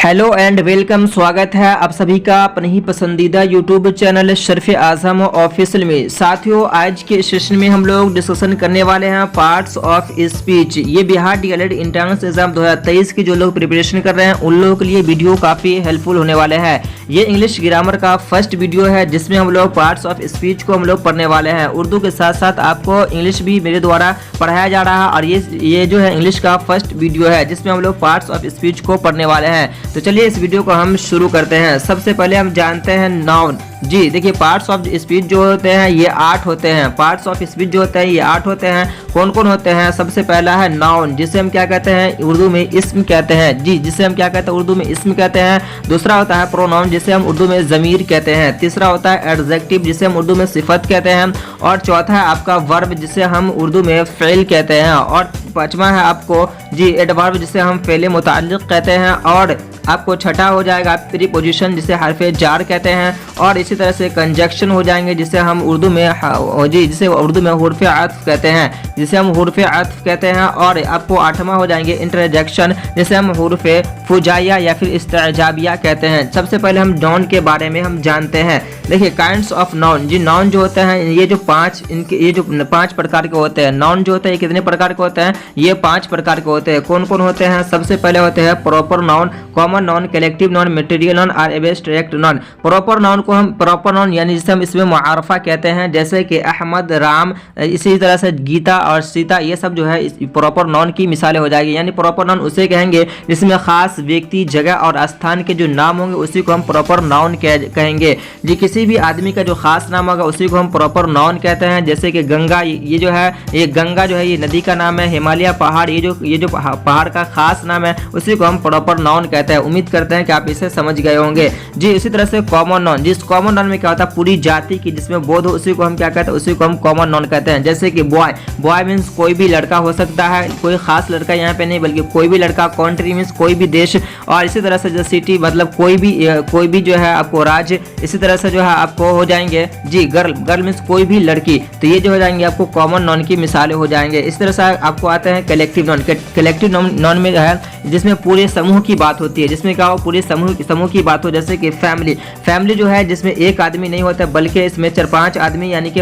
Hello and welcome. स्वागत है आप सभी का अपने ही पसंदीदा यूट्यूब चैनल शर्फ आजम ऑफिशियल में। साथियों, आज के सेशन में हम लोग डिस्कशन करने वाले हैं पार्ट्स ऑफ स्पीच। ये बिहार डीएलएड एंट्रेंस एग्जाम 2023 की जो लोग प्रिपरेशन कर रहे हैं उन लोगों के लिए वीडियो काफ़ी हेल्पफुल होने वाले हैं। ये इंग्लिश ग्रामर का फर्स्ट वीडियो है जिसमें हम लोग पार्ट्स ऑफ स्पीच को हम लोग पढ़ने वाले हैं। उर्दू के साथ साथ आपको इंग्लिश भी मेरे द्वारा पढ़ाया जा रहा है और ये जो है इंग्लिश का फर्स्ट वीडियो है जिसमें हम लोग पार्ट्स ऑफ स्पीच को पढ़ने वाले हैं। तो चलिए इस वीडियो को हम शुरू करते हैं। सबसे पहले हम जानते हैं नाउन। जी देखिए, पार्ट्स ऑफ स्पीच जो होते हैं ये 8 होते हैं। पार्ट्स ऑफ स्पीच जो होते हैं ये 8 होते हैं। कौन कौन होते हैं? सबसे पहला है नाउन, जिसे हम क्या कहते हैं उर्दू में इस्म कहते हैं। जी, जिसे हम क्या कहते हैं उर्दू में इस्म कहते हैं। दूसरा होता है प्रोनाउन, जिसे हम उर्दू में ज़मीर कहते हैं। तीसरा होता है एडजेक्टिव, जिसे हम उर्दू में सिफत कहते हैं। और चौथा है आपका वर्ब, जिसे हम उर्दू में फ़ेल कहते हैं। और पांचवा है आपको जी एडवर्ब, जिसे हम फ़ेल मुताल्लिक़ कहते हैं। और आपको छठा हो जाएगा प्रीपोजिशन, जिसे हरफ़े जार कहते हैं। और इसी तरह से कंजक्शन हो जाएंगे, जिसे हम उर्दू में जिसे उर्दू में हुर्फ़े अत्फ़ कहते हैं, जिसे हम हुर्फ़े अत्फ़ कहते हैं। और आपको आठवां हो जाएंगे इंटरजेक्शन, जिसे हम हुर्फ़े फुजाइया या फिर इस्तेजाबिया कहते हैं। सबसे पहले हम नाउन के बारे में हम जानते हैं। देखिए, काइंड्स ऑफ नाउन। जी, नाउन जो होते हैं ये जो पाँच प्रकार के होते हैं। नाउन जो होते हैं कितने प्रकार के होते हैं? ये 5 प्रकार के होते हैं। कौन कौन होते हैं? सबसे पहले होते हैं proper noun, common noun, collective noun, material noun और एब्स्ट्रैक्ट नाउन। प्रॉपर नाउन को हम प्रॉपर नाउन यानी जिसे हम इसमें मुआरफा कहते हैं, जैसे कि अहमद, राम, इसी तरह से गीता और सीता, ये सब जो है इस प्रॉपर नाउन की मिसालें हो जाएगी। यानी प्रॉपर नाउन उसे कहेंगे जिसमें खास व्यक्ति, जगह और स्थान के जो नाम होंगे उसी को हम प्रॉपर नाउन कहेंगे। जी, किसी भी आदमी का जो खास नाम होगा उसी को हम प्रॉपर नाउन कहते हैं। जैसे कि गंगा, ये जो है ये गंगा जो है ये नदी का नाम है। हिमालय पहाड़, ये जो पहाड़ का खास नाम है उसी को हम प्रॉपर नाउन कहते हैं। उम्मीद करते हैं कि आप इसे समझ गए होंगे। जी, इसी तरह से कॉमन नाउन। जिस कॉमन नाउन में क्या होता है पूरी जाति की जिसमें बोध हो उसी को हम क्या कहते हैं? उसी को हम कॉमन नाउन कहते हैं। जैसे कि बॉय, बॉय मीन्स कोई भी लड़का हो सकता है, कोई खास लड़का यहाँ पे नहीं बल्कि कोई भी लड़का। कंट्री मीन्स कोई भी देश। और इसी तरह से जो सिटी मतलब कोई भी जो है आपको राज्य। इसी तरह से जो है आपको हो जाएंगे जी गर्ल, गर्ल मीन्स कोई भी लड़की। तो ये जो हो जाएंगे आपको कॉमन नाउन की मिसालें हो जाएंगे। इस तरह से आपको आते हैं कलेक्टिव नाउन। कलेक्टिव नाउन में जो है जिसमें पूरे समूह की बात होती है। जिसमें क्या हो पूरे समूह की बात हो। जैसे कि फैमिली, फैमिली जो है जिसमें एक आदमी नहीं होता बल्कि इसमें 4-5 आदमी, यानी कि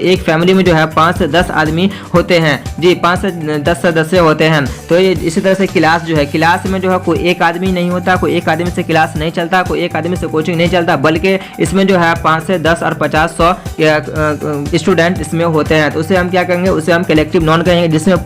एक फैमिली में जो है 5 से 10 आदमी होते हैं। जी, 5 से 10 सदस्य होते हैं। तो ये इसी तरह से क्लास जो है, क्लास में जो है कोई एक आदमी नहीं होता, कोई एक आदमी से क्लास नहीं चलता, कोई एक आदमी से कोचिंग नहीं चलता, बल्कि इसमें जो है 5 से 10 और 50-100 स्टूडेंट इसमें होते हैं। तो उसे हम क्या कहेंगे? उसे हम कलेक्टिव नाउन कहेंगे, जिसमें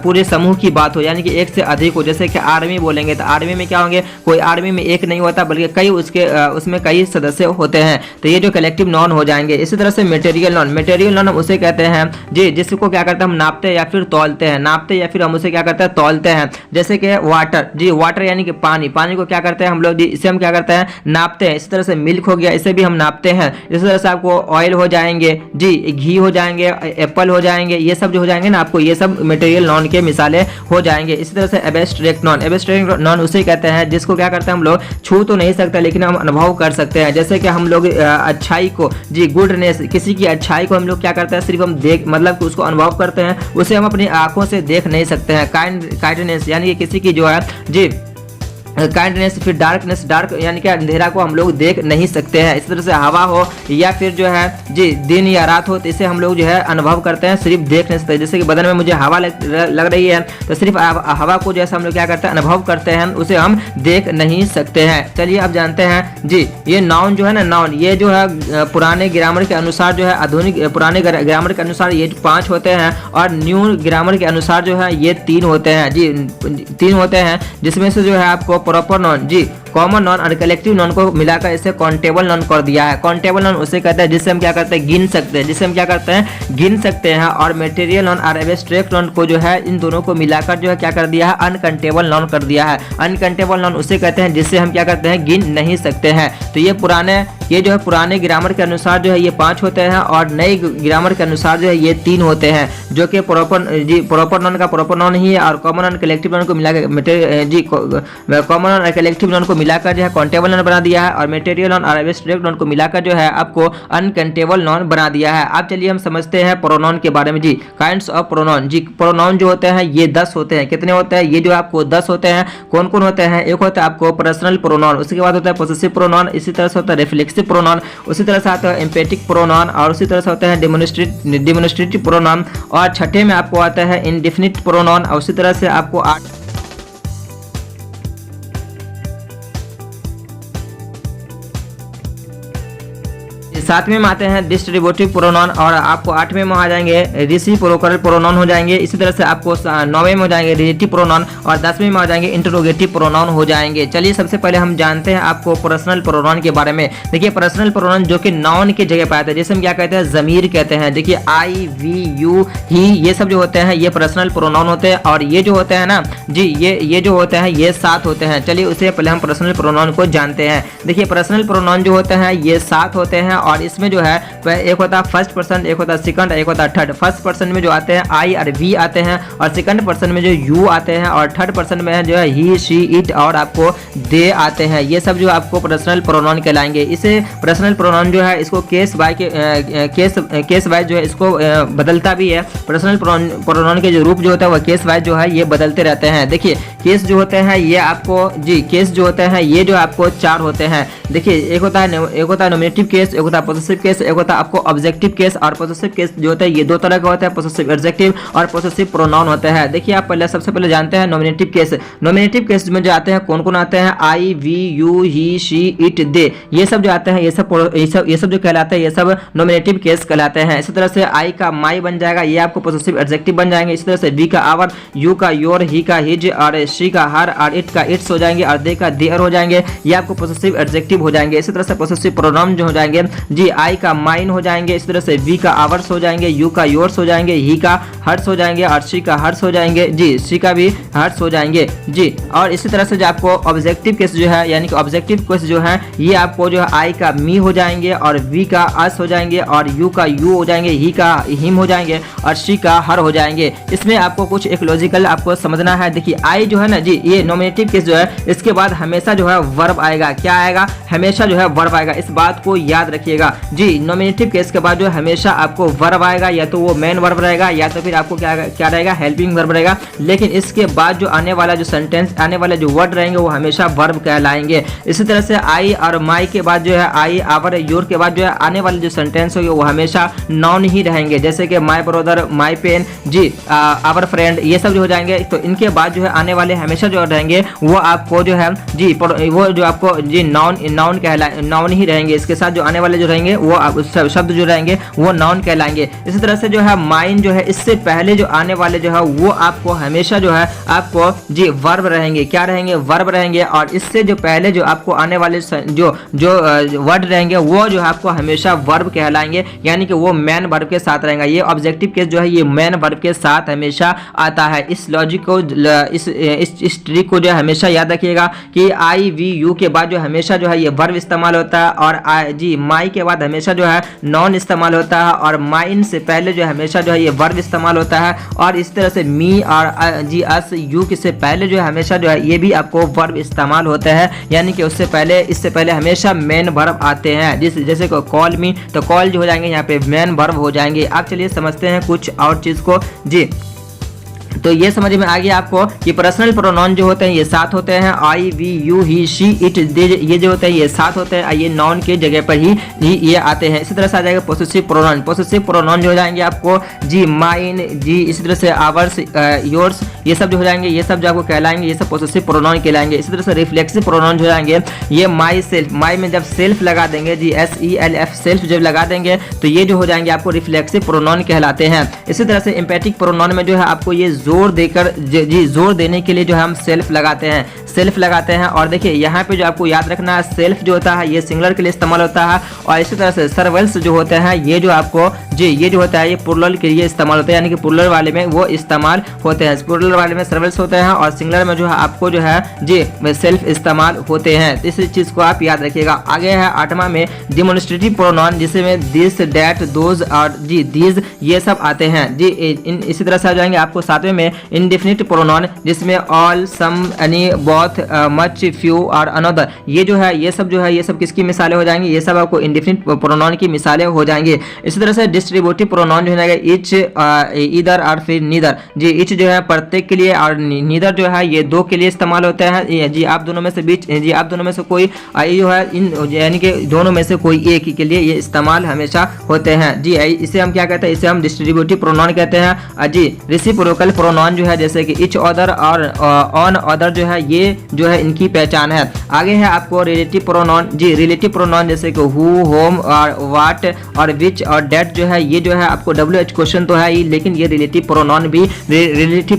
पूरे समूह की बात हो, यानी कि एक से अधिक हो। जैसे कि आर्मी बोलेंगे तो आर्मी में क्या होंगे? कोई आर्मी में एक नहीं होता बल्कि कई उसमें कई सदस्य होते हैं। तो ये जो कलेक्टिव नाउन हो जाएंगे। इसी तरह से मटेरियल नाउन। मटेरियल नाउन हम उसे कहते हैं जी जिसको क्या करते हैं हम नापते हैं या फिर तौलते हैं। नापते या फिर हम उसे क्या करते हैं? तौलते हैं। जैसे कि वाटर, जी वाटर यानी कि पानी, पानी को क्या करते हैं हम लोग? जी इसे हम क्या करते हैं? नापते हैं। इसी तरह से मिल्क हो गया, इसे भी हम नापते हैं। इसी तरह से आपको ऑयल हो जाएंगे, जी घी हो जाएंगे, एप्पल हो जाएंगे, ये सब जो हो जाएंगे ना आपको ये सब मटेरियल नाउन के मिसालें हो जाएंगे। इसी तरह से एब्स्ट्रैक्ट नाउन। एब्स्ट्रैक्ट नाउन उसे कहते हैं जिसको क्या करते हैं हम लोग छू तो नहीं सकते लेकिन हम अनुभव कर सकते हैं। जैसे कि हम लोग अच्छाई को, जी गुडनेस, किसी की अच्छाई को हम लोग क्या करते हैं? सिर्फ हम देख मतलब कि उसको अनुभव करते हैं, उसे हम अपनी आंखों से देख नहीं सकते हैं। काइंडनेस यानी कि किसी की जो है जी काइंडनेस, फिर डार्कनेस, डार्क यानी कि अंधेरा को हम लोग देख नहीं सकते हैं। इस तरह से हवा हो या फिर जो है जी दिन या रात हो तो इसे हम लोग जो है अनुभव करते हैं, सिर्फ देख नहीं सकते। जैसे कि बदन में मुझे हवा लग रही है तो सिर्फ हवा को जैसा हम लोग क्या करते हैं? अनुभव करते हैं, उसे हम देख नहीं सकते हैं। चलिए अब जानते हैं जी ये नाउन जो है ना, नाउन ये जो है पुराने ग्रामर के अनुसार जो है आधुनिक पुराने ग्रामर के अनुसार ये 5 होते हैं और न्यू ग्रामर के अनुसार जो है ये 3 होते हैं। जी 3 होते हैं, जिसमें से जो है आपको प्रॉपर नाउन, जी कॉमन नाउन और कलेक्टिव नाउन को मिलाकर इसे काउंटेबल नाउन कर दिया है। काउंटेबल नाउन उसे कहते हैं जिससे हम क्या करते हैं? गिन सकते हैं, जिससे हम क्या करते हैं? गिन सकते हैं। और मटेरियल नाउन और एब्स्ट्रैक्ट नाउन को जो है इन दोनों को मिलाकर जो है क्या कर दिया है? अनकाउंटेबल नाउन कर दिया है। अनकाउंटेबल नाउन उसे कहते हैं जिससे हम क्या करते हैं? गिन नहीं सकते हैं। तो ये जो है पुराने ग्रामर के अनुसार जो है ये 5 होते हैं और नए ग्रामर के अनुसार जो है ये 3 होते हैं, जो कि प्रॉपर नाउन का प्रॉपर नाउन ही है। और कॉमन नाउन कलेक्टिव नाउन को मिलाकर कॉमन नाउन और कलेक्टिव नाउन को मिलाकर जो है काउंटेबल नाउन बना दिया है और मटेरियल नाउन और एब्स्ट्रैक्ट नाउन को मिलाकर जो है आपको अनकाउंटेबल नाउन बना दिया है। अब चलिए हम समझते हैं प्रोनाउन के बारे में जी। काइंड्स ऑफ प्रोनाउन जी, प्रोनाउन जो होते हैं ये 10 होते हैं। कितने होते हैं? ये जो आपको 10 होते हैं। कौन कौन होते हैं? एक होता है आपको पर्सनल प्रोनाउन, उसके बाद होता है पोसेसिव प्रोनाउन, इसी तरह से होता है रिफ्लेक्सिव प्रोनाउन, उसी तरह से आता है एम्पेटिक प्रोनाउन और उसी तरह से होता है डेमोन्स्ट्रेटिव प्रोनाउन और छठे में आपको आता है इंडेफिनिट प्रोनाउन और उसी तरह से आपको 8 सातवें में आते हैं डिस्ट्रीब्यूटिव प्रोनाउन और आपको 8वें में आ जाएंगे रेसिप्रोकल प्रोनाउन हो जाएंगे। इसी तरह से आपको 9वें में हो जाएंगे रिलेटिव प्रोनाउन और 10वें में आ जाएंगे इंटरोगेटिव प्रोनाउन हो जाएंगे। चलिए सबसे पहले हम जानते हैं आपको पर्सनल प्रोनाउन के बारे में। देखिए पर्सनल प्रोनाउन जो कि नाउन की जगह पे आता है, जैसे हम क्या कहते हैं ज़मीर कहते हैं। देखिए आई, वी, यू, ही, ये सब जो होते हैं ये पर्सनल प्रोनाउन होते हैं और ये जो होते हैं ना जी ये जो होते हैं ये 7 होते हैं। चलिए उससे पहले हम पर्सनल प्रोनाउन को जानते हैं। देखिए पर्सनल प्रोनाउन जो होते हैं ये 7 होते हैं और इसमें जो है एक होता है फर्स्ट पर्सन, एक होता है सेकंड, एक होता है थर्ड। फर्स्ट पर्सन में जो आते हैं आई और वी आते हैं और सेकंड पर्सन में जो यू आते हैं और थर्ड पर्सन में जो है ही, शी, इट और आपको दे आते हैं। ये सब जो आपको पर्सनल प्रोनाउन कहलाएंगे। इसे पर्सनल प्रोनाउन जो है इसको केस वाइज जो है इसको बदलता भी है। पर्सनल प्रोनाउन के जो रूप जो होता है वह केस वाइज जो है ये बदलते रहते हैं। देखिए केस जो होते हैं ये आपको जी केस जो होते हैं ये जो आपको 4 होते हैं। देखिए एक होता है नॉमिनेटिव केस, एक होता है पोसेसिव केस, एक होता है आपको ऑब्जेक्टिव केस और पोसेसिव केस जो होता है ये 2 तरह का होता है, पोसेसिव एडजेक्टिव और पोसेसिव प्रोनाउन होता है। देखिए आप सबसे पहले जानते हैं नॉमिनेटिव केस। नॉमिनेटिव केस में जो आते हैं कौन कौन आते हैं? I, we, you, he, she, it, they, ये सब जो आते हैं ये सब जो कहलाते हैं ये सब नॉमिनेटिव केस कहलाते हैं। इसी तरह से आई का माई बन जाएगा, ये आपको पोसेसिव एडजेक्टिव बन जाएंगे। इसी तरह से वी का आवर, यू का योर, ही का हिज और शी का हर और इट का इट्स हो जाएंगे और दे का देयर हो जाएंगे, ये आपको पोसेसिव एडजेक्टिव हो जाएंगे। इसी तरह से पोसेसिव प्रोनाउन जो हो जाएंगे जी आई का माइन हो जाएंगे, इस तरह से वी का आवर्स हो जाएंगे, यू का योर्स हो जाएंगे, ही का हर्ट्स हो जाएंगे और शी का हर्ट्स हो जाएंगे जी, शी का भी हर्ट्स हो जाएंगे जी। और इसी तरह से जो आपको ऑब्जेक्टिव केस जो है यानी कि ऑब्जेक्टिव केस जो है ये आपको जो है आई का मी हो जाएंगे और वी का अस हो जाएंगे और यू का यू हो जाएंगे, ही का हिम हो जाएंगे और शी का हर हो जाएंगे। इसमें आपको कुछ एक लॉजिकल आपको समझना है। देखिए आई जो है ना जी ये नॉमिनेटिव केस जो है इसके बाद हमेशा जो है वर्ब आएगा। क्या आएगा? हमेशा जो है वर्ब आएगा। इस बात को याद रखिएगा जी। नॉमिनेटिव केस के बाद जो हमेशा आपको वर्ब आएगा, या तो वो मेन वर्ब रहेगा या तो फिर आपको क्या रहेगा हेल्पिंग वर्ब रहेगा। लेकिन इसके बाद जो आने वाला जो सेंटेंस आने वाले जो वर्ड रहेंगे वो हमेशा वर्ब कहलाएंगे। इसी तरह से आई और माई के बाद जो है आई, आवर, योर के बाद जो है आने वाले जो सेंटेंस होंगे वो हमेशा नाउन ही रहेंगे। जैसे कि माई ब्रदर, माई पेन जी, आवर फ्रेंड, ये सब जो हो जाएंगे। तो इनके बाद जो है आने वाले हमेशा जो रहेंगे वो आपको जो है जी वो जो आपको जी नाउन ही रहेंगे। इसके साथ जो आने वाले जो रहेंगे वो शब्द जो रहेंगे वो नाउन कहलाएंगे। इसी तरह से जो है माइन जो है इससे पहले जो आने वाले जो है वो आपको हमेशा जो है आपको जी वर्ब रहेंगे। क्या रहेंगे? वर्ब रहेंगे। और इससे जो पहले जो आपको आने वाले जो वर्ड रहेंगे वो जो है आपको हमेशा वर्ब कहलाएंगे, यानी कि वो मेन वर्ब के साथ रहेगा। ये ऑब्जेक्टिव केस जो है ये मेन वर्ब के साथ हमेशा आता है। इस लॉजिक को इस ट्रिक को जो है हमेशा याद रखिएगा कि आई, वी, यू के बाद जो हमेशा जो है ये वर्ब इस्तेमाल होता है और जी माई के बाद हमेशा जो है नॉन इस्तेमाल होता है और माइन से पहले जो हमेशा जो है ये वर्ब इस्तेमाल होता है। और इस तरह से मी और जी अस, यू के से पहले जो है हमेशा जो है ये भी आपको वर्ब इस्तेमाल होते हैं, यानी कि इससे पहले हमेशा मेन वर्ब आते हैं। जैसे कॉल मी, तो कॉल जो हो जाएंगे यहाँ पे मेन वर्ब हो जाएंगे। अब चलिए समझते हैं कुछ और चीज़ को जी। तो ये समझ में आ गया आपको कि पर्सनल प्रोनाउन जो होते हैं ये 7 होते हैं। I, we, you, he, she, it, they, ये जो होते हैं ये 7 होते हैं। ये नाउन के जगह पर ही ये आते हैं। इसी तरह से आ जाएगा पोसेसिव प्रोनाउन। पोसेसिव प्रोनाउन जो हो जाएंगे आपको जी माइन जी, इसी तरह से आवर्स, योर्स, ये सब जो हो जाएंगे ये सब जो आपको कहलाएंगे ये सब पोसेसिव प्रोनाउन कहलाएंगे। इसी तरह से रिफ्लेक्सिव प्रोनाउन जो जाएंगे ये माई सेल्फ, माई में जब सेल्फ लगा देंगे जी SELF सेल्फ जब लगा देंगे तो ये जो हो जाएंगे आपको रिफ्लेक्सिव प्रोनाउन कहलाते हैं। इसी तरह से एम्पैथिक प्रोनाउन में जो है आपको ये जोर देकर जी जोर देने के लिए जो हम सेल्फ लगाते हैं। और देखिए यहाँ पे जो आपको याद रखना है सेल्फ जो होता है ये सिंगुलर के लिए इस्तेमाल होता है। और इसी तरह से सर्वल्स जो होते हैं ये जो आपको जी ये जो होता है ये प्लुरल के लिए इस्तेमाल होता है, यानी कि प्लुरल वाले में वो इस्तेमाल होते हैं। प्लुरल वाले में सर्वल्स होते हैं और सिंगुलर में जो है आपको जो है जी सेल्फ इस्तेमाल होते हैं। इस चीज को आप याद रखिएगा। आगे है 8वां में डेमोन्स्ट्रेटिव प्रोनाउन, जिसमें दिस, दैट, दोज और जी दीज ये सब आते हैं जी। इसी तरह से आ जाएंगे आपको 7वें में इंडेफिनिट प्रोनाउन जिसमें ऑल, सम, एनी, बोथ, मच, फ्यू और अनदर, ये जो है ये सब किसकी मिसालें हो जाएंगी, ये सब आपको इंडेफिनिट प्रोनाउन की मिसालें हो जाएंगी। इसी तरह से डिस्ट्रीब्यूटिव प्रोनाउन जो है इच, ईदर और फिर नीदर। जी इच जो है प्रत्येक के लिए और नीदर जो है ये दो के लिए इस्तेमाल होता है। जी आप दोनों में से कोई ये जो है इन यानी कि दोनों में से कोई एक के लिए ये इस्तेमाल हमेशा होते हैं। जी इसे हम क्या कहते हैं, इसे हम डिस्ट्रीब्यूटिव प्रोनाउन कहते हैं। जी रेसिप्रोकल प्रोनाउन जो है जैसे कि इच अदर और ऑन अदर जो है ये जो है इनकी पहचान है। आगे है आपको रिलेटिव प्रोनाउन। जी रिलेटिव प्रोनाउन जैसे कि हु, होम और व्हाट और विच और डेट जो है ये जो है आपको WH क्वेश्चन तो है ही, लेकिन ये रिलेटिव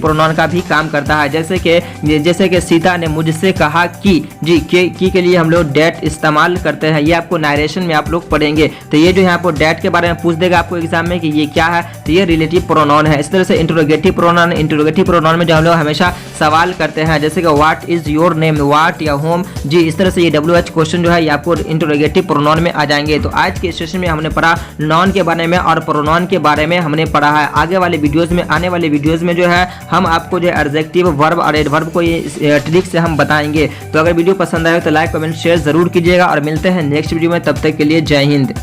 प्रोनाउन का भी काम करता है। जैसे कि सीता ने मुझसे कहा कि, जी की के लिए हम लोग डेट इस्तेमाल करते हैं। ये आपको नारेशन में आप लोग पढ़ेंगे, तो ये जो है आपको डेट के बारे में पूछ देगा आपको एग्जाम में कि ये क्या है, तो ये रिलेटिव प्रोनाउन है। इस तरह से इंटरोगेटिव प्रोनाउन में जो हम लोग हमेशा सवाल करते हैं जैसे कि what is your name, what या होम। जी इस तरह से ये WH क्वेश्चन जो है ये आपको इंटरोगेटिव प्रोनाउन में आ जाएंगे। तो आज के सेशन में हमने पढ़ा नाउन के बारे में और प्रोनाउन के बारे में हमने पढ़ा है। आने वाले वीडियोस में जो है हम आपको जो है एडजेक्टिव, वर्ब और एडवर्ब को ये ट्रिक से हम बताएंगे। तो अगर वीडियो पसंद आए तो लाइक, कमेंट, शेयर जरूर कीजिएगा और मिलते हैं नेक्स्ट वीडियो में। तब तक के लिए जय हिंद।